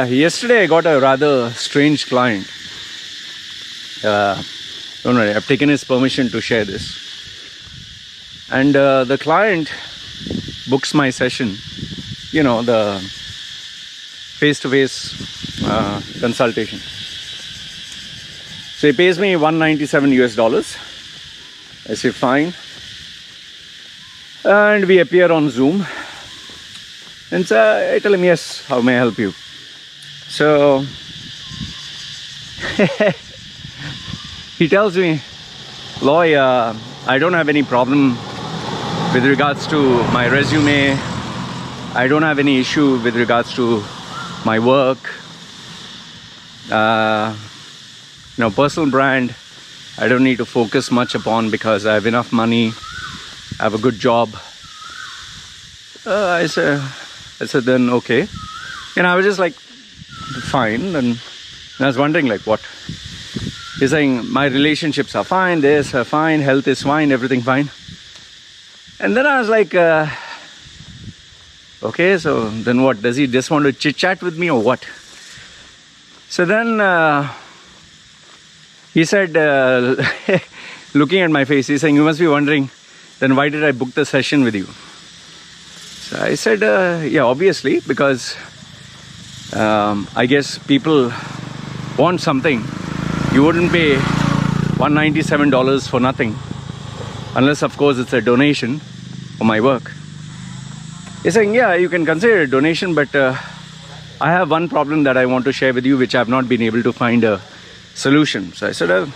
Yesterday I got a rather strange client. Don't worry, I've taken his permission to share this. And the client books my session, the face-to-face consultation. So he pays me $197. I say fine. And we appear on Zoom. And so I tell him, yes, how may I help you? So he tells me, Loy, I don't have any problem with regards to my resume. I don't have any issue with regards to my work. Personal brand, I don't need to focus much upon because I have enough money. I have a good job. I said then okay. And I was just like, fine. And I was wondering like what? He's saying my relationships are fine, this are fine, health is fine, everything fine. And then I was like, okay, so then what? Does he just want to chit chat with me or what? So then he said, looking at my face, he's saying, you must be wondering, then why did I book the session with you? So I said, yeah, obviously, because I guess people want something. You wouldn't pay $197 for nothing. Unless, of course, it's a donation for my work. He's saying, yeah, you can consider a donation, but I have one problem that I want to share with you, which I have not been able to find a solution. So I said,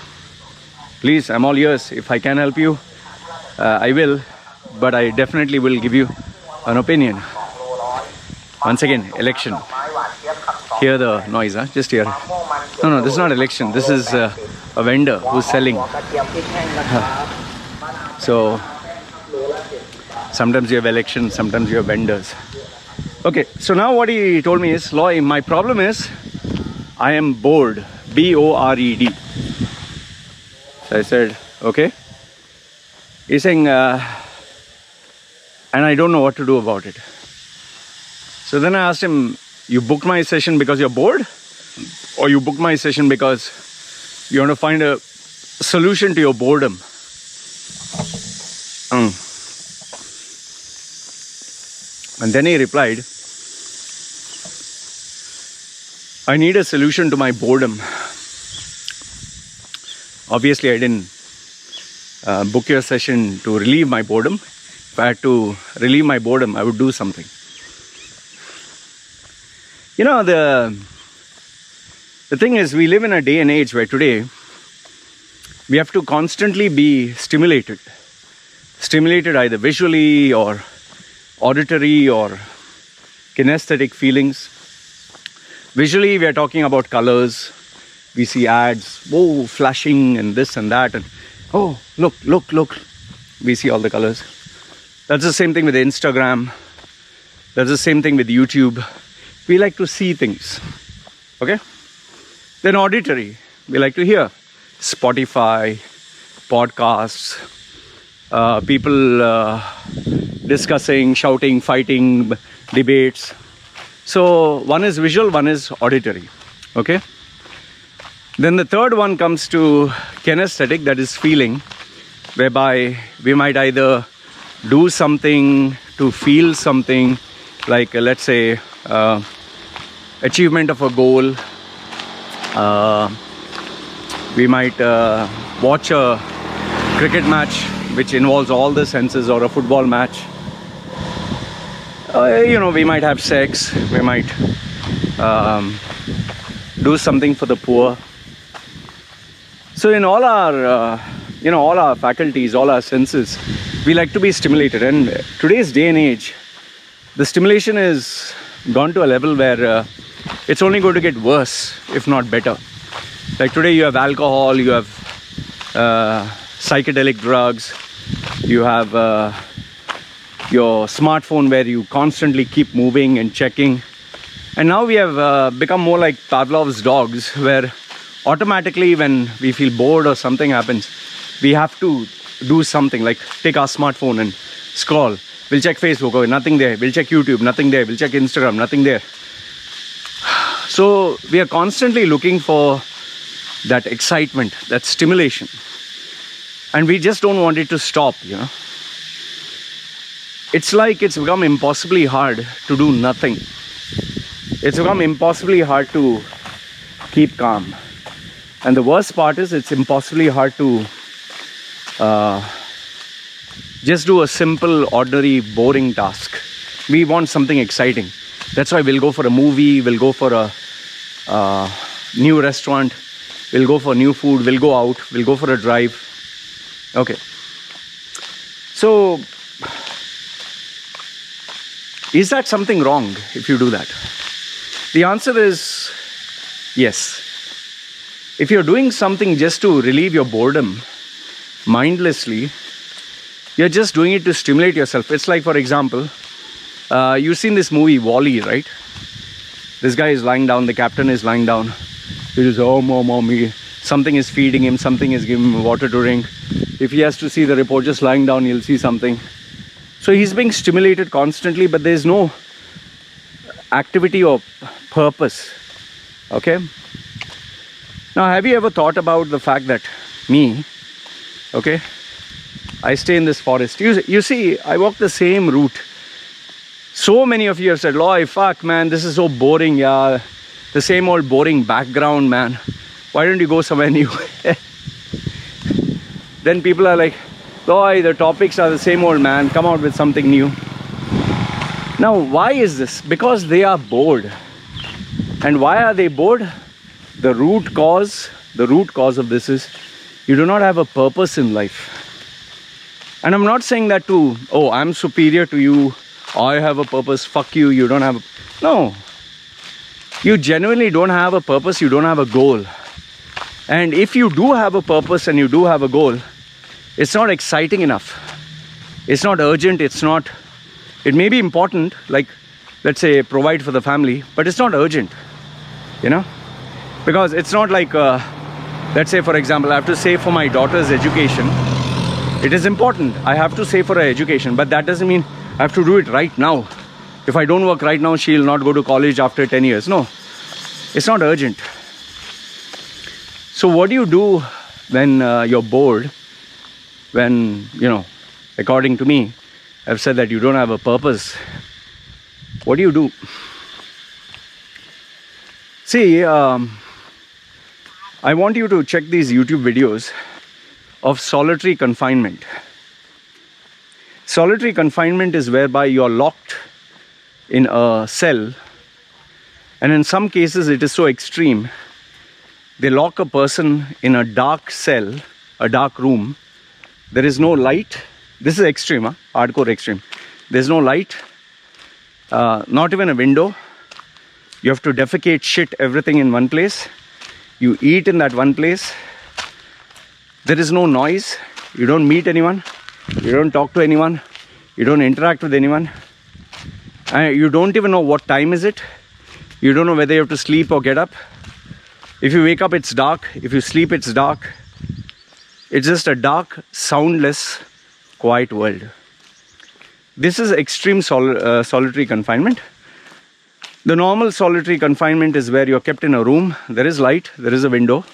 please, I'm all ears. If I can help you, I will. But I definitely will give you an opinion. Once again, election. Hear the noise, huh? Just hear. No, this is not election. This is a vendor who's selling. So sometimes you have elections, sometimes you have vendors. Okay, so now what he told me is, Loy, my problem is I am bored. B-O-R-E-D. So I said, okay. He's saying, and I don't know what to do about it. So then I asked him, you booked my session because you're bored? Or you booked my session because you want to find a solution to your boredom? And then he replied, I need a solution to my boredom. Obviously, I didn't book your session to relieve my boredom. If I had to relieve my boredom, I would do something. The thing is, we live in a day and age where today we have to constantly be stimulated either visually or auditory or kinesthetic feelings. Visually, we are talking about colors. We see ads, whoa, flashing and this and that, and oh, look. We see all the colors. That's the same thing with Instagram. That's the same thing with YouTube. We like to see things. Okay? Then auditory, we like to hear. Spotify, podcasts, people discussing, shouting, fighting, debates. So one is visual, one is auditory. Okay? Then the third one comes to kinesthetic, that is feeling, whereby we might either do something to feel something, like let's say achievement of a goal. We might watch a cricket match which involves all the senses, or a football match. We might have sex. We might do something for the poor. So in all our all our faculties, all our senses, we like to be stimulated. And today's day and age, the stimulation is gone to a level where it's only going to get worse, if not better. Like today you have alcohol, you have psychedelic drugs, you have your smartphone where you constantly keep moving and checking. And now we have become more like Pavlov's dogs, where automatically when we feel bored or something happens, we have to do something, like take our smartphone and scroll. We'll check Facebook, oh, nothing there. We'll check YouTube, nothing there. We'll check Instagram, nothing there. So we are constantly looking for that excitement, that stimulation. And we just don't want it to stop, you know. It's like it's become impossibly hard to do nothing. It's become impossibly hard to keep calm. And the worst part is it's impossibly hard to just do a simple, ordinary, boring task. We want something exciting. That's why we'll go for a movie, we'll go for a new restaurant, we'll go for new food, we'll go out, we'll go for a drive. Okay. So, is that something wrong if you do that? The answer is yes. If you're doing something just to relieve your boredom mindlessly, you're just doing it to stimulate yourself. It's like, for example, you've seen this movie WALL-E, right? This guy is lying down, the captain is lying down. He just, oh, mommy. Something is feeding him, something is giving him water to drink. If he has to see the report just lying down, he'll see something. So he's being stimulated constantly, but there's no activity or purpose. Okay? Now, have you ever thought about the fact that me, okay, I stay in this forest. You see, I walk the same route. So many of you have said, Loy, fuck, man, this is so boring, yeah. The same old boring background, man. Why don't you go somewhere new? Then people are like, Loy, the topics are the same old, man. Come out with something new. Now, why is this? Because they are bored. And why are they bored? The root cause of this is you do not have a purpose in life. And I'm not saying that to, oh, I'm superior to you, I have a purpose, fuck you, you don't have a... No. You genuinely don't have a purpose, you don't have a goal. And if you do have a purpose and you do have a goal, it's not exciting enough. It's not urgent, it may be important, like, let's say, provide for the family, but it's not urgent, you know? Because it's not like, let's say, for example, I have to save for my daughter's education. It is important. I have to save for her education, but that doesn't mean I have to do it right now. If I don't work right now, she'll not go to college after 10 years. No, it's not urgent. So what do you do when you're bored? When, you know, according to me, I've said that you don't have a purpose. What do you do? See, I want you to check these YouTube videos of solitary confinement. Solitary confinement is whereby you're locked in a cell, and in some cases it is so extreme, they lock a person in a dark cell, a dark room. There is no light. This is extreme, huh? Hardcore extreme. There's no light, not even a window. You have to defecate, shit, everything in one place. You eat in that one place. There is no noise. You don't meet anyone. You don't talk to anyone. You don't interact with anyone. You don't even know what time is it. You don't know whether you have to sleep or get up. If you wake up, it's dark. If you sleep, it's dark. It's just a dark, soundless, quiet world. This is extreme solitary confinement. The normal solitary confinement is where you're kept in a room. There is light, there is a window,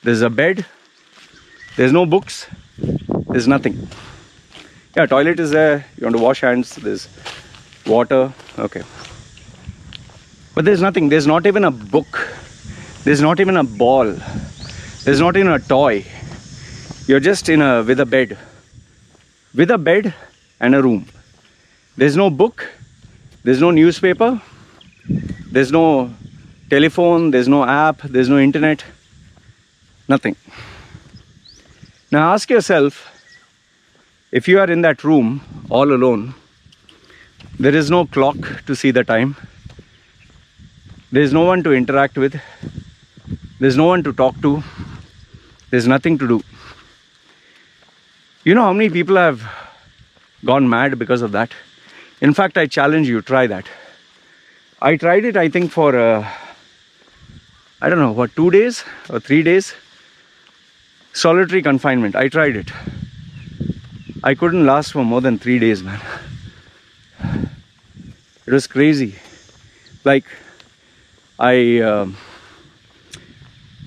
there's a bed, there's no books, there's nothing. Yeah, toilet is there, you want to wash hands, there's water, okay. But there's nothing, there's not even a book, there's not even a ball, there's not even a toy. You're just with a bed. With a bed and a room. There's no book, there's no newspaper, there's no telephone, there's no app, there's no internet, nothing. Now ask yourself, if you are in that room all alone, there is no clock to see the time, there's no one to interact with, there's no one to talk to, there's nothing to do. You know how many people have gone mad because of that? In fact, I challenge you, try that. I tried it, I think, for, I don't know, what, 2 days or 3 days? Solitary confinement, I tried it. I couldn't last for more than 3 days, man. It was crazy. Like, I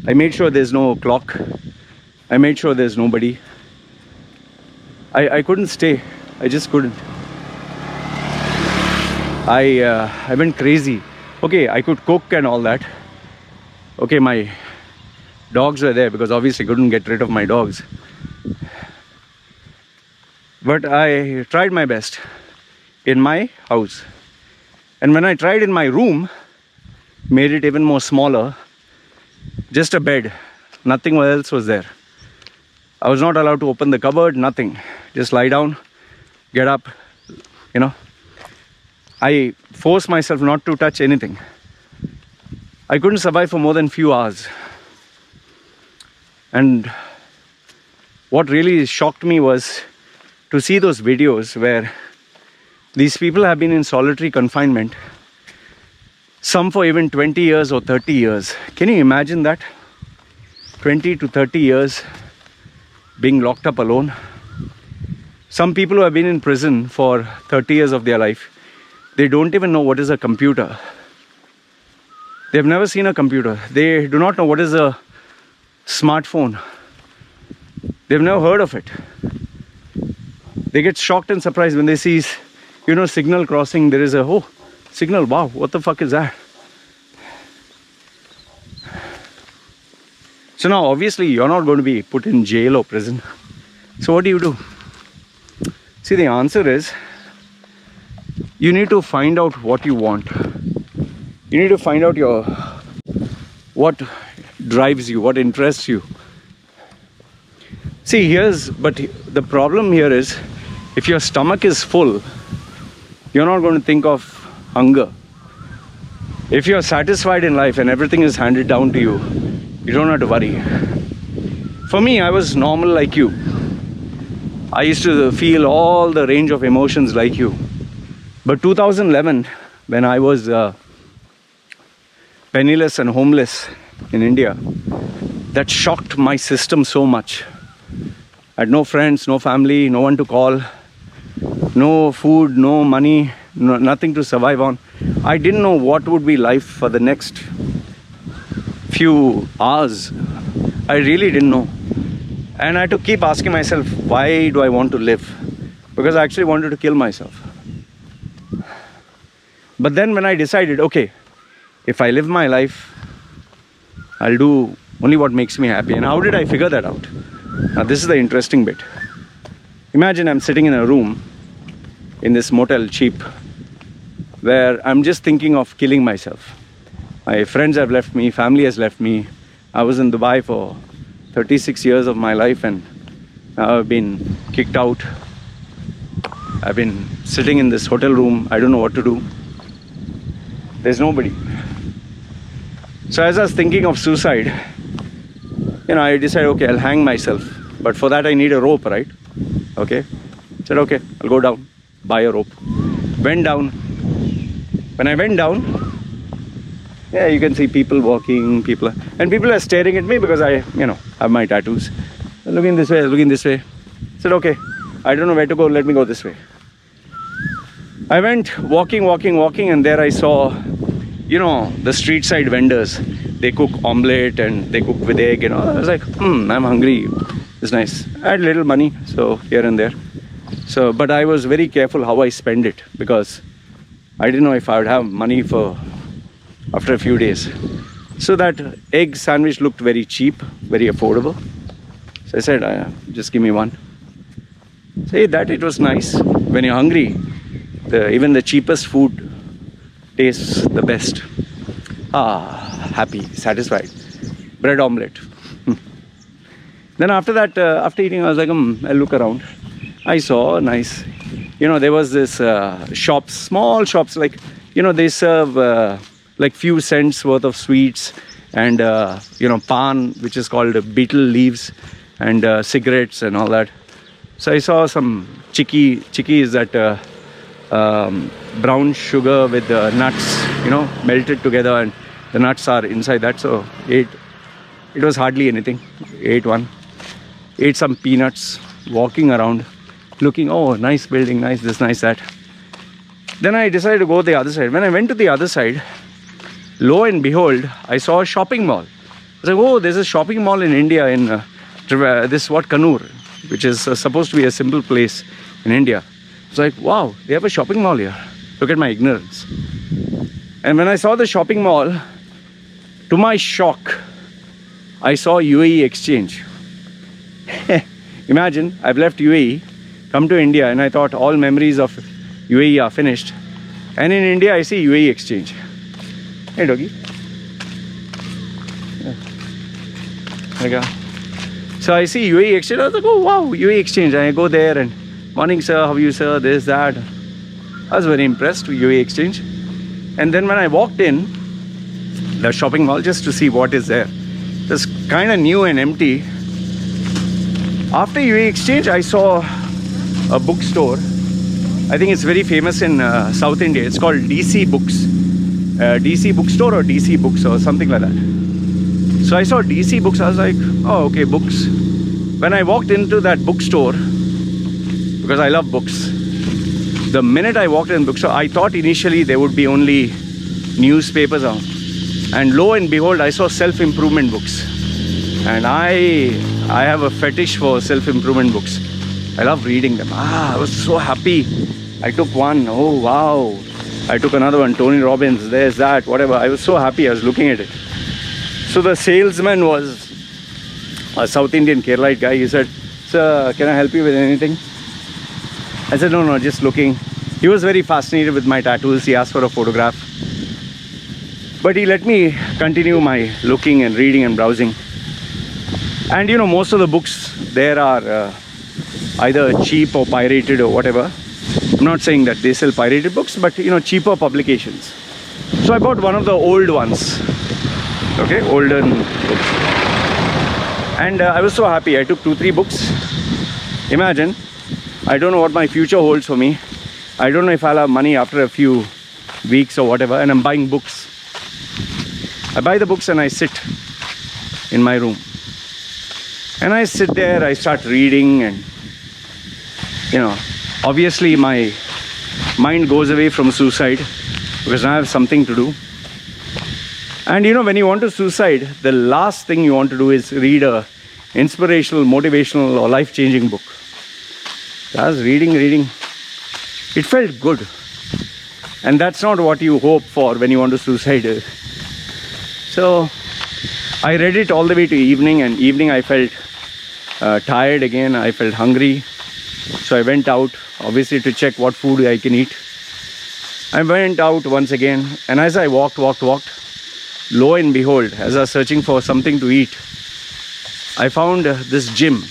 made sure there's no clock. I made sure there's nobody. I couldn't stay. I just couldn't. I went crazy. Okay, I could cook and all that. Okay, my dogs were there because obviously couldn't get rid of my dogs. But I tried my best in my house. And when I tried in my room, made it even more smaller, just a bed, nothing else was there. I was not allowed to open the cupboard, nothing. Just lie down, get up, you know. I forced myself not to touch anything. I couldn't survive for more than few hours. And what really shocked me was to see those videos where these people have been in solitary confinement, some for even 20 years or 30 years. Can you imagine that? 20 to 30 years being locked up alone. Some people who have been in prison for 30 years of their life, they don't even know what is a computer. They've never seen a computer. They do not know what is a smartphone. They've never heard of it. They get shocked and surprised when they see, signal crossing. There is a, signal, wow, what the fuck is that? So now obviously you're not going to be put in jail or prison. So what do you do? See, the answer is you need to find out what you want. You need to find out what drives you, what interests you. See, but the problem here is, if your stomach is full, you're not going to think of hunger. If you're satisfied in life and everything is handed down to you, you don't have to worry. For me, I was normal like you. I used to feel all the range of emotions like you. But 2011, when I was penniless and homeless in India, that shocked my system so much. I had no friends, no family, no one to call, no food, no money, nothing to survive on. I didn't know what would be life for the next few hours. I really didn't know. And I had to keep asking myself, why do I want to live? Because I actually wanted to kill myself. But then when I decided, okay, if I live my life, I'll do only what makes me happy. And how did I figure that out? Now this is the interesting bit. Imagine I'm sitting in a room in this motel, cheap, where I'm just thinking of killing myself. My friends have left me, family has left me. I was in Dubai for 36 years of my life and now I've been kicked out. I've been sitting in this hotel room. I don't know what to do. There's nobody. So as I was thinking of suicide, I decided, okay, I'll hang myself. But for that I need a rope, right? Okay. Said, okay, I'll go down, buy a rope. Went down. When I went down, yeah, you can see people walking, people are staring at me because I, have my tattoos. They're looking this way, looking this way. Said, okay, I don't know where to go, let me go this way. I went walking, and there I saw, the street side vendors. They cook omelette and they cook with egg, I was like, I'm hungry. It's nice. I had little money, so here and there. So, but I was very careful how I spend it because I didn't know if I would have money after a few days. So that egg sandwich looked very cheap, very affordable. So I said, just give me one. Say that it was nice. When you're hungry, even the cheapest food tastes the best. Happy, satisfied. Bread omelette. Then after that, after eating, I was like, I'll look around. I saw nice, there was this shops, small shops, like, they serve like few cents worth of sweets and, pan, which is called betel leaves, and cigarettes and all that. So I saw some chicky is that brown sugar with nuts, melted together, and the nuts are inside that. So it was hardly anything. Ate some peanuts, walking around, looking, oh, nice building, nice this, nice that. Then I decided to go the other side. When I went to the other side, lo and behold, I saw a shopping mall. I was like, oh, there's a shopping mall in India in Kannur, which is supposed to be a simple place in India. It's like, wow, they have a shopping mall here. Look at my ignorance. And when I saw the shopping mall, to my shock, I saw UAE Exchange. Imagine, I've left UAE, come to India, and I thought all memories of UAE are finished. And in India, I see UAE Exchange. Hey, doggy. Yeah. So I see UAE Exchange. I was like, oh, wow, UAE Exchange. And I go there and, morning, sir, how are you, sir? This, that. I was very impressed with UAE Exchange. And then when I walked in the shopping mall just to see what is there, it was kind of new and empty. After UAE Exchange, I saw a bookstore. I think it's very famous in South India. It's called DC Books. DC Bookstore or DC Books or something like that. So I saw DC Books. I was like, oh, okay, books. When I walked into that bookstore, because I love books, the minute I walked in the bookstore, I thought initially there would be only newspapers on. And lo and behold, I saw self-improvement books. And I have a fetish for self-improvement books. I love reading them. I was so happy. I took one. Oh, wow. I took another one. Tony Robbins, there's that, whatever. I was so happy. I was looking at it. So the salesman was a South Indian Keralite guy. He said, sir, can I help you with anything? I said, no, just looking. He was very fascinated with my tattoos. He asked for a photograph. But he let me continue my looking and reading and browsing. And you know, most of the books there are either cheap or pirated or whatever. I'm not saying that they sell pirated books, but you know, cheaper publications. So I bought one of the old ones. Okay, older books. And I was so happy. I took 2-3 books. Imagine, I don't know what my future holds for me. I don't know if I'll have money after a few weeks or whatever, and I'm buying books. I buy the books and I sit in my room. And I sit there, I start reading, and you know, obviously my mind goes away from suicide because I have something to do. And you know, when you want to suicide, the last thing you want to do is read a inspirational, motivational or life-changing book. So I was reading. It felt good. And that's not what you hope for when you want to suicide. So I read it all the way to evening, and evening I felt tired again. I felt hungry. So I went out, obviously, to check what food I can eat. I went out once again, and as I walked, lo and behold, as I was searching for something to eat, I found this gym.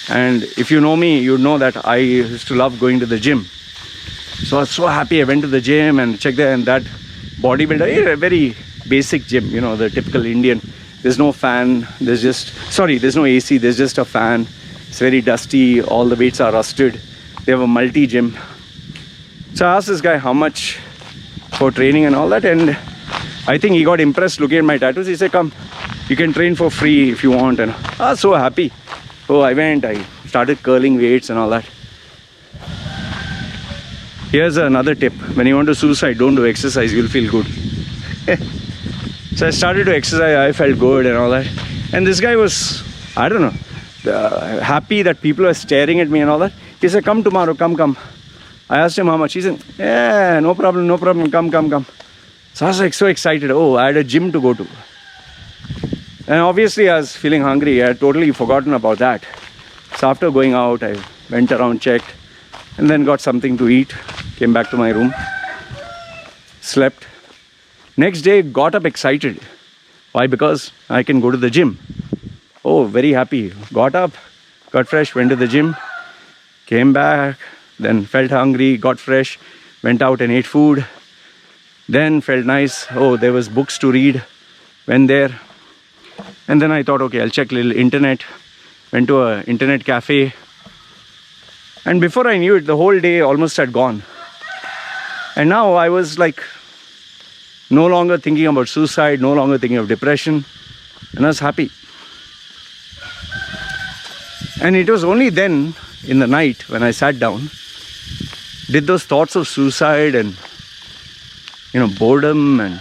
And if you know me, you know that I used to love going to the gym. So I was so happy. I went to the gym and checked there, and that bodybuilder, a very basic gym, you know, the typical Indian. There's no fan, there's no AC, there's just a fan. It's very dusty, all the weights are rusted. They have a multi-gym. So I asked this guy how much for training and all that, and I think he got impressed looking at my tattoos. He said, come, you can train for free if you want. And I was so happy. So I went, I started curling weights and all that. Here's another tip. When you want to suicide, don't do exercise, you'll feel good. So I started to exercise, I felt good and all that. And this guy was, I don't know, happy that people were staring at me and all that. He said, come tomorrow, come. I asked him how much. He said, yeah, no problem, come. So I was like so excited. Oh, I had a gym to go to. And obviously I was feeling hungry. I had totally forgotten about that. So after going out, I went around, checked, and then got something to eat. Came back to my room, slept. Next day, got up excited. Why? Because I can go to the gym. Oh, very happy. Got up, got fresh, went to the gym, came back, then felt hungry, got fresh, went out and ate food. Then felt nice. Oh, there was books to read. Went there. And then I thought, okay, I'll check a little internet. Went to an internet cafe. And before I knew it, the whole day almost had gone. And now I was like, no longer thinking about suicide, no longer thinking of depression. And I was happy. And it was only then, in the night, when I sat down, did those thoughts of suicide and, boredom and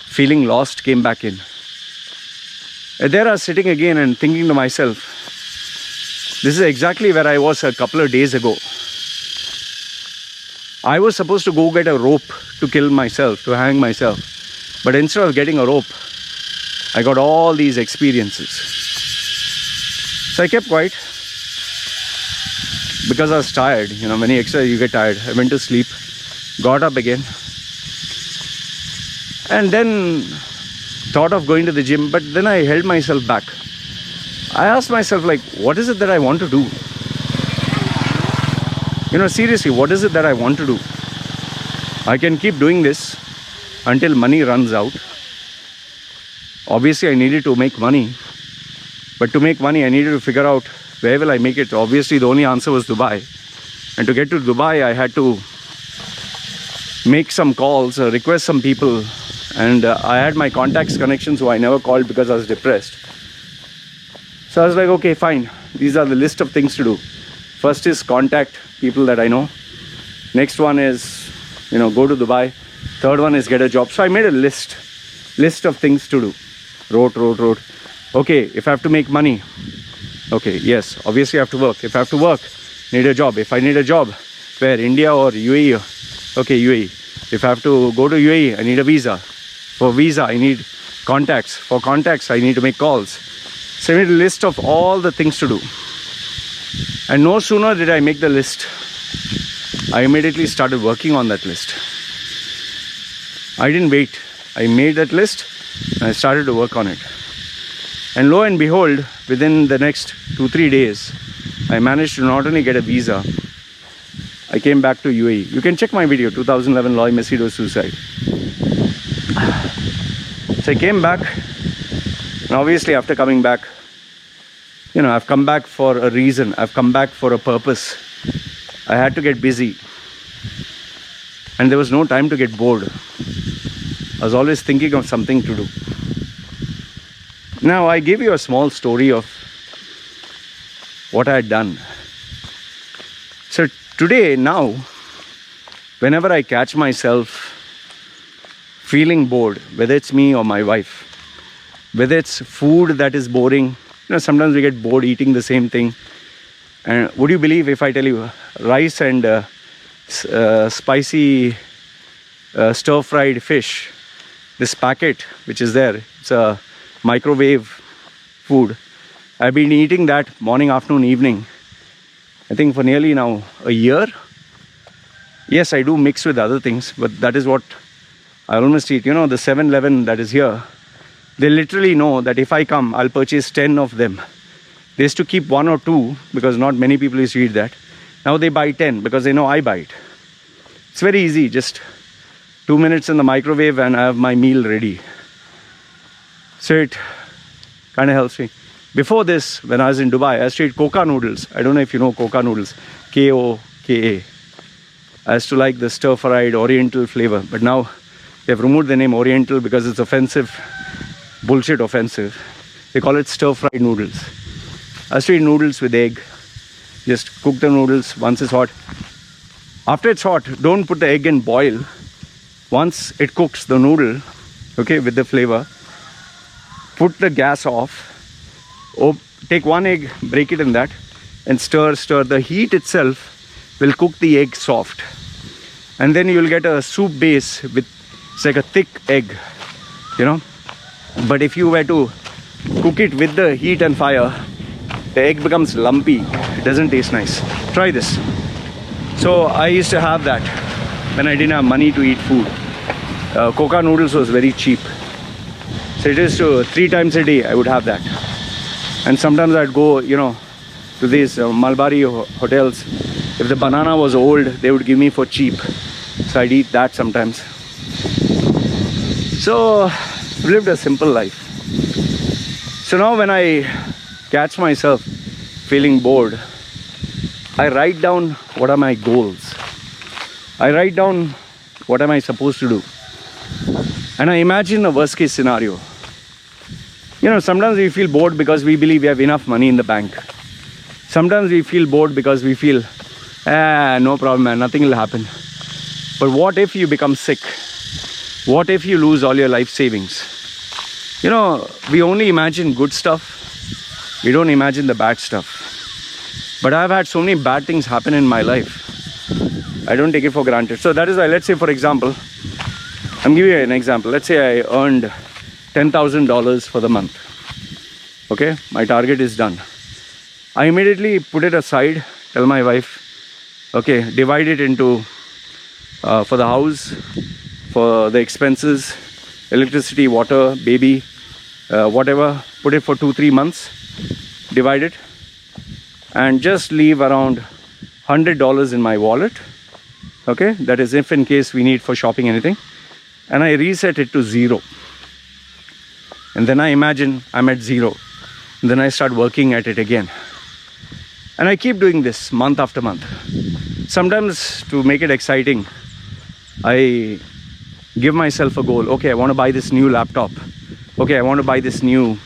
feeling lost came back in. And there I was sitting again and thinking to myself, this is exactly where I was a couple of days ago. I was supposed to go get a rope to kill myself, to hang myself. But instead of getting a rope, I got all these experiences. So I kept quiet because I was tired. When you exercise, you get tired. I went to sleep, got up again, and then thought of going to the gym, but then I held myself back. I asked myself, what is it that I want to do? Seriously, what is it that I want to do? I can keep doing this until money runs out. Obviously, I needed to make money. But to make money, I needed to figure out where will I make it. Obviously, the only answer was Dubai. And to get to Dubai, I had to make some calls, request some people. And I had my contacts connections who I never called because I was depressed. So I was like, okay, fine. These are the list of things to do. First is contact people that I know. Next one is, go to Dubai. Third one is get a job. So I made a list of things to do. Wrote. Okay, if I have to make money, okay, yes, obviously I have to work. If I have to work, need a job. If I need a job, where, India or UAE? Okay, UAE. If I have to go to UAE, I need a visa. For visa, I need contacts. For contacts, I need to make calls. So I made a list of all the things to do. And no sooner did I make the list, I immediately started working on that list. I didn't wait. I made that list and I started to work on it. And lo and behold, within the next 2-3 days, I managed to not only get a visa, I came back to UAE. You can check my video, 2011 Loy Macedo suicide. So I came back, and obviously after coming back, I've come back for a reason. I've come back for a purpose. I had to get busy. And there was no time to get bored. I was always thinking of something to do. Now, I gave you a small story of what I had done. So today, now, whenever I catch myself feeling bored, whether it's me or my wife, whether it's food that is boring, sometimes we get bored eating the same thing. And would you believe if I tell you rice and spicy stir-fried fish, this packet which is there, it's a microwave food. I've been eating that morning, afternoon, evening, I think for nearly now a year. Yes, I do mix with other things, but that is what I almost eat. The 7-Eleven that is here, they literally know that if I come, I'll purchase 10 of them. They used to keep 1 or 2 because not many people used to eat that. Now they buy 10 because they know I buy it. It's very easy, just 2 minutes in the microwave and I have my meal ready. So it kind of helps me. Before this, when I was in Dubai, I used to eat Coca noodles. I don't know if you know Coca noodles. Koka. I used to like the stir-fried oriental flavor. But now they have removed the name oriental because it's offensive. Bullshit offensive. They call it stir-fried noodles. I used to eat noodles with egg. Just cook the noodles once it's hot. After it's hot, don't put the egg and boil. Once it cooks the noodle, okay, with the flavor, put the gas off. Take 1 egg, break it in that, and stir. The heat itself will cook the egg soft. And then you'll get a soup base with, it's like a thick egg, But if you were to cook it with the heat and fire, the egg becomes lumpy. It doesn't taste nice. Try this. So I used to have that when I didn't have money to eat food. Coca noodles was very cheap. So it is to 3 times a day I would have that. And sometimes I'd go, to these Mulberry hotels. If the banana was old, they would give me for cheap. So I'd eat that sometimes. So I've lived a simple life. So now when I catch myself feeling bored, I write down what are my goals. I write down what am I supposed to do. And I imagine a worst case scenario. Sometimes we feel bored because we believe we have enough money in the bank. Sometimes we feel bored because we feel No problem, man. Nothing will happen. But what if you become sick? What if you lose all your life savings? You know, we only imagine good stuff. We don't imagine the bad stuff. But I've had so many bad things happen in my life. I don't take it for granted. So that is why, let's say, for example, I'm giving you an example. Let's say I earned $10,000 for the month. Okay, my target is done. I immediately put it aside, tell my wife, okay, divide it into for the house, for the expenses, electricity, water, baby, whatever, put it for 2-3 months, divide it, and just leave around $100 in my wallet. Okay, that is if in case we need for shopping anything, and I reset it to 0. And then I imagine I'm at 0. And then I start working at it again. And I keep doing this month after month. Sometimes to make it exciting, I give myself a goal. Okay, I want to buy this new laptop. Okay, I want to buy this new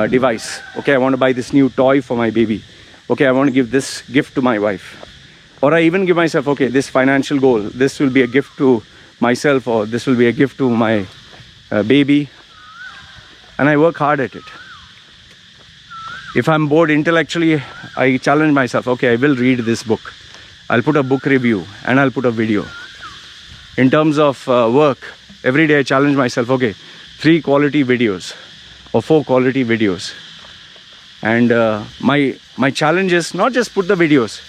device. Okay, I want to buy this new toy for my baby. Okay, I want to give this gift to my wife. Or I even give myself, okay, this financial goal, this will be a gift to myself, or this will be a gift to my baby. And I work hard at it. If I'm bored intellectually, I challenge myself, okay, I will read this book. I'll put a book review and I'll put a video. In terms of work, every day I challenge myself, okay, 3 quality videos or 4 quality videos. And my challenge is not just put the videos,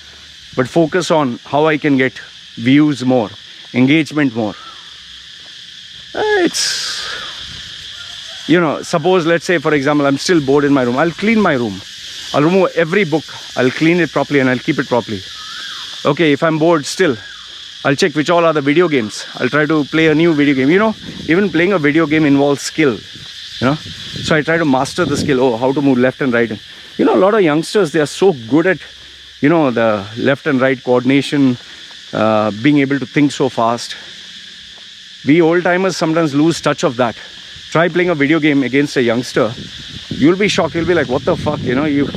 but focus on how I can get views more, engagement more. It's, you know, suppose, let's say, for example, I'm still bored in my room. I'll clean my room. I'll remove every book. I'll clean it properly and I'll keep it properly. Okay, if I'm bored still, I'll check which all are the video games. I'll try to play a new video game. You know, even playing a video game involves skill, you know. So I try to master the skill. Oh, how to move left and right. You know, a lot of youngsters, they are so good at, you know, the left and right coordination, being able to think so fast. We old timers sometimes lose touch of that. Try playing a video game against a youngster. You'll be shocked. You'll be like, what the fuck? You know, you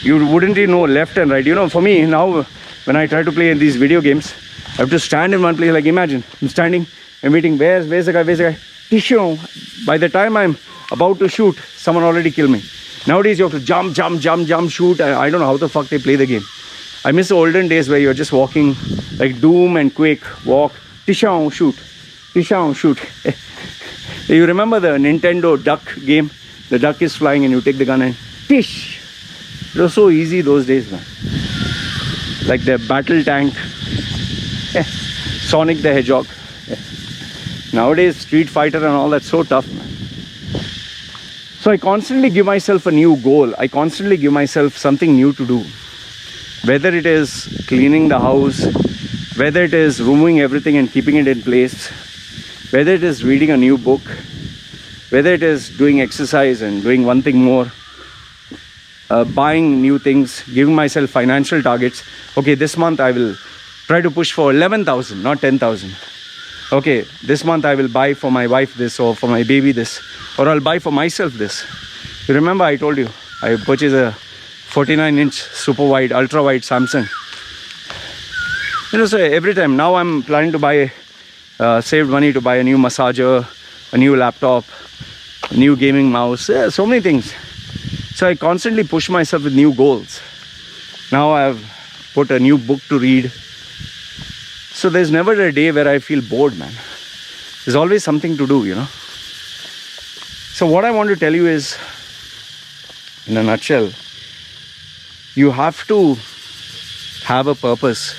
wouldn't even know left and right. You know, for me now, when I try to play in these video games, I have to stand in one place. Like, imagine I'm standing, I'm waiting. Where's the guy? Tissue. By the time I'm about to shoot, someone already killed me. Nowadays you have to jump, shoot. I don't know how the fuck they play the game. I miss the olden days where you're just walking like Doom and Quake. Walk, tissue, shoot, tissue, shoot. You remember the Nintendo duck game? The duck is flying and you take the gun and tish. It was so easy those days, man. Like the battle tank, Sonic the Hedgehog. Nowadays Street Fighter and all that's so tough, man. So I constantly give myself a new goal. I constantly give myself something new to do. Whether it is cleaning the house, whether it is removing everything and keeping it in place, whether it is reading a new book, whether it is doing exercise and doing one thing more, buying new things, giving myself financial targets. Okay, this month I will try to push for 11,000, not 10,000. Okay, this month I will buy for my wife this, or for my baby this, or I'll buy for myself this. You remember I told you, I purchased a 49-inch super wide, ultra wide Samsung. You know, so every time, now I'm planning to buy, saved money to buy a new massager, a new laptop, a new gaming mouse, so many things. So I constantly push myself with new goals. Now I've put a new book to read. So there's never a day where I feel bored, man. There's always something to do, you know. So what I want to tell you is, in a nutshell, you have to have a purpose.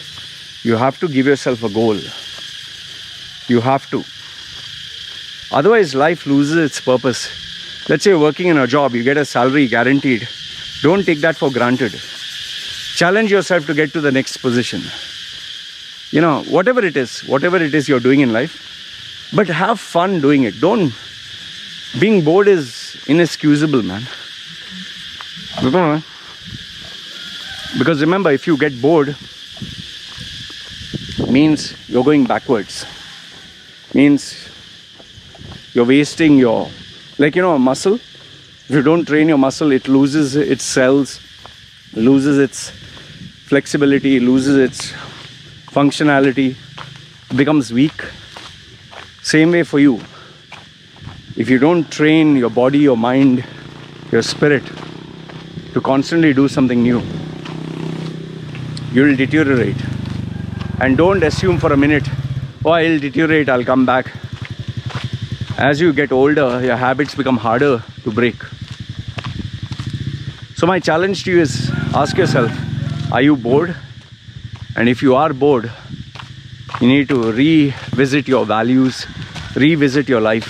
You have to give yourself a goal. You have to. Otherwise, life loses its purpose. Let's say you're working in a job, you get a salary guaranteed. Don't take that for granted. Challenge yourself to get to the next position. You know, whatever it is you're doing in life, but have fun doing it. Being bored is inexcusable, man. Because remember, if you get bored, means you're going backwards. Means you're wasting your, like, you know, a muscle. If you don't train your muscle, it loses its cells, loses its flexibility, loses its functionality, becomes weak. Same way for you. If you don't train your body, your mind, your spirit to constantly do something new, you'll deteriorate. And don't assume for a minute, oh, I'll deteriorate, I'll come back. As you get older, your habits become harder to break. So my challenge to you is, ask yourself, are you bored? And if you are bored, you need to revisit your values, revisit your life,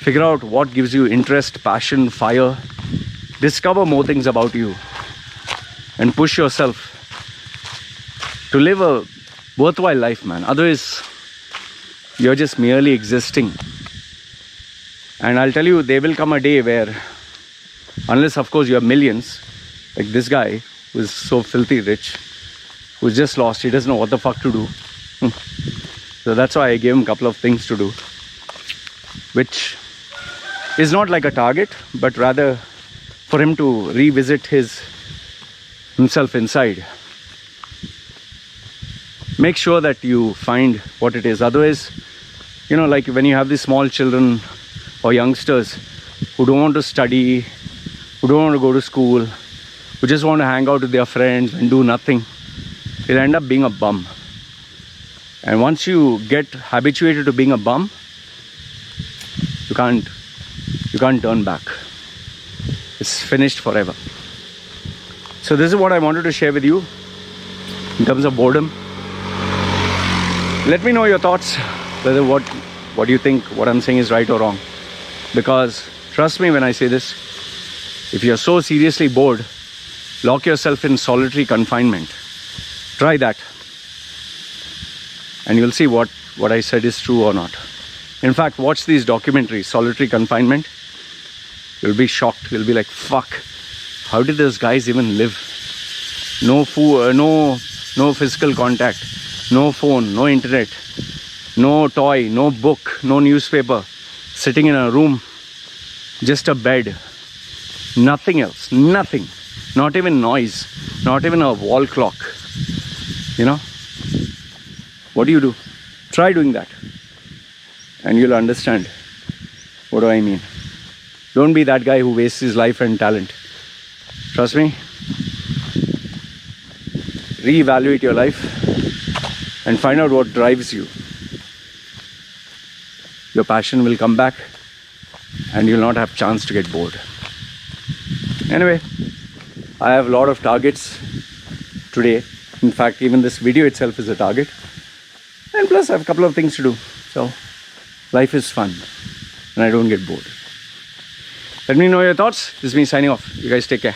figure out what gives you interest, passion, fire, discover more things about you, and push yourself to live a worthwhile life, man. Otherwise, you're just merely existing. And I'll tell you, there will come a day where, unless of course you have millions, like this guy who's so filthy rich, who's just lost, he doesn't know what the fuck to do. So that's why I gave him a couple of things to do, which is not like a target, but rather for him to revisit himself inside. Make sure that you find what it is. Otherwise, you know, like when you have these small children or youngsters who don't want to study, who don't want to go to school, who just want to hang out with their friends and do nothing, they'll end up being a bum. And once you get habituated to being a bum, you can't turn back. It's finished forever. So this is what I wanted to share with you in terms of boredom. Let me know your thoughts, whether what do you think what I'm saying is right or wrong. Because trust me when I say this, if you're so seriously bored, lock yourself in solitary confinement. Try that. And you'll see what I said is true or not. In fact, watch these documentaries, Solitary Confinement. You'll be shocked. You'll be like, fuck, how did those guys even live? No food, no physical contact, no phone, no internet, no toy, no book, no newspaper, sitting in a room, just a bed, nothing else, nothing, not even noise, not even a wall clock, you know. What do you do? Try doing that and you'll understand what do I mean. Don't be that guy who wastes his life and talent. Trust me. Reevaluate your life and find out what drives you. Your passion will come back and you'll not have chance to get bored. Anyway, I have a lot of targets today. In fact, even this video itself is a target. And plus I have a couple of things to do. So life is fun and I don't get bored. Let me know your thoughts. This is me signing off. You guys take care.